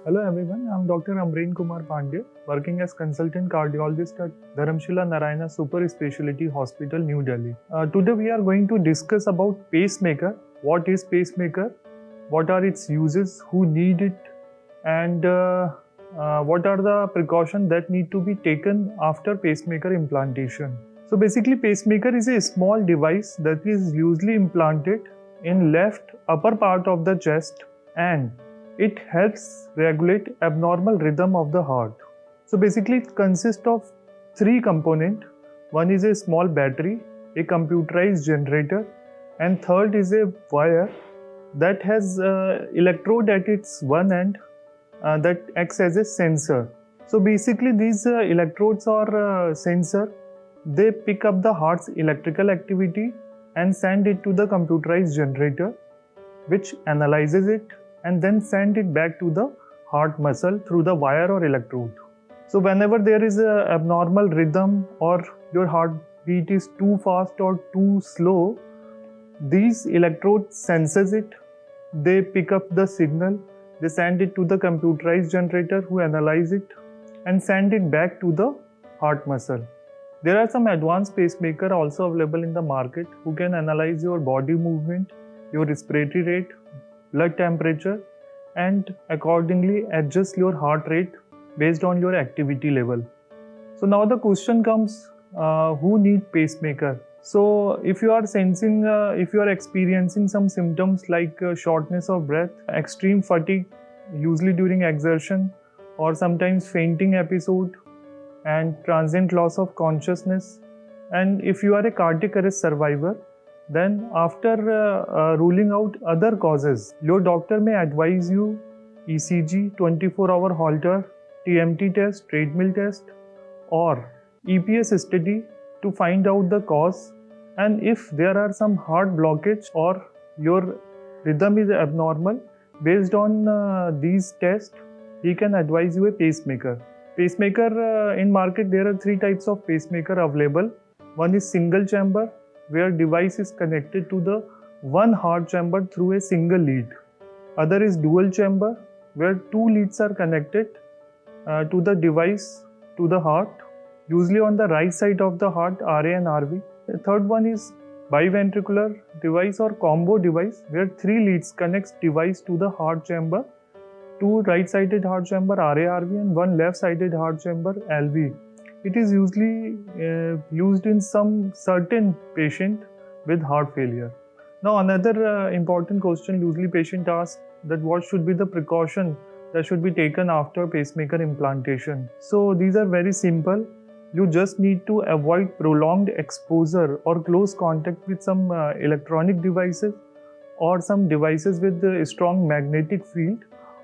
Hello everyone, I'm Dr. Amreen Kumar Pandey, working as consultant cardiologist at Dharamshila Narayana Super Speciality Hospital, New Delhi. Today we are going to discuss about pacemaker. What is pacemaker? What are its uses? Who need it? And what are the precautions that need to be taken after pacemaker implantation? So basically, pacemaker is a small device that is usually implanted in left upper part of the chest, and it helps regulate abnormal rhythm of the heart. So basically it consists of three components. One is a small battery, a computerized generator, and third is a wire that has electrode at its one end that acts as a sensor. So basically these electrodes or sensor, they pick up the heart's electrical activity and send it to the computerized generator, which analyzes it and then send it back to the heart muscle through the wire or electrode. So whenever there is a abnormal rhythm or your heartbeat is too fast or too slow, these electrodes senses it, they pick up the signal, they send it to the computerized generator who analyze it and send it back to the heart muscle. There are some advanced pacemaker also available in the market who can analyze your body movement, your respiratory rate, blood temperature, and accordingly adjust your heart rate based on your activity level. So now the question comes, who need pacemaker? So if you are sensing, if you are experiencing some symptoms like shortness of breath, extreme fatigue, usually during exertion, or sometimes fainting episode, and transient loss of consciousness, and if you are a cardiac arrest survivor, then after ruling out other causes, your doctor may advise you ECG, 24-hour Holter, TMT test, treadmill test, or EPS study to find out the cause. And if there are some heart blockage or your rhythm is abnormal, based on these tests, he can advise you a pacemaker. Pacemaker in market, there are three types of pacemaker available. One is single chamber, where device is connected to the one heart chamber through a single lead. Other is dual chamber, where two leads are connected to the device to the heart, usually on the right side of the heart, RA and RV. The third one is biventricular device or combo device, where three leads connects device to the heart chamber, two right-sided heart chamber RA-RV and one left-sided heart chamber LV. It is usually used in some certain patient with heart failure. Now another important question usually patient asks that what should be the precaution that should be taken after pacemaker implantation. So these are very simple. You just need to avoid prolonged exposure or close contact with some electronic devices or some devices with a strong magnetic field.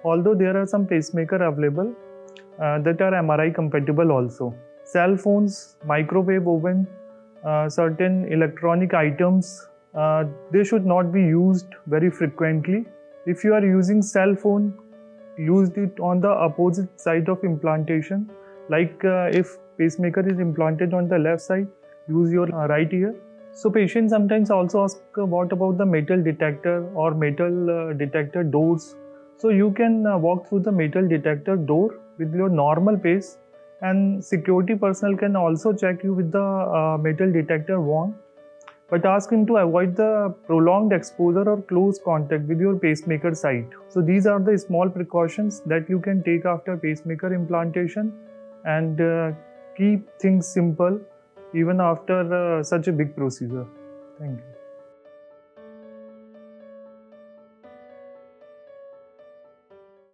Although there are some pacemaker available that are MRI compatible also. Cell phones, microwave oven, certain electronic items, they should not be used very frequently. If you are using cell phone, use it on the opposite side of implantation. Like if pacemaker is implanted on the left side, use your right ear. So patients sometimes also ask what about the metal detector or metal detector doors. So you can walk through the metal detector door with your normal pace, and security personnel can also check you with the metal detector wand, but ask him to avoid the prolonged exposure or close contact with your pacemaker site. So these are the small precautions that you can take after pacemaker implantation and keep things simple even after such a big procedure. Thank you.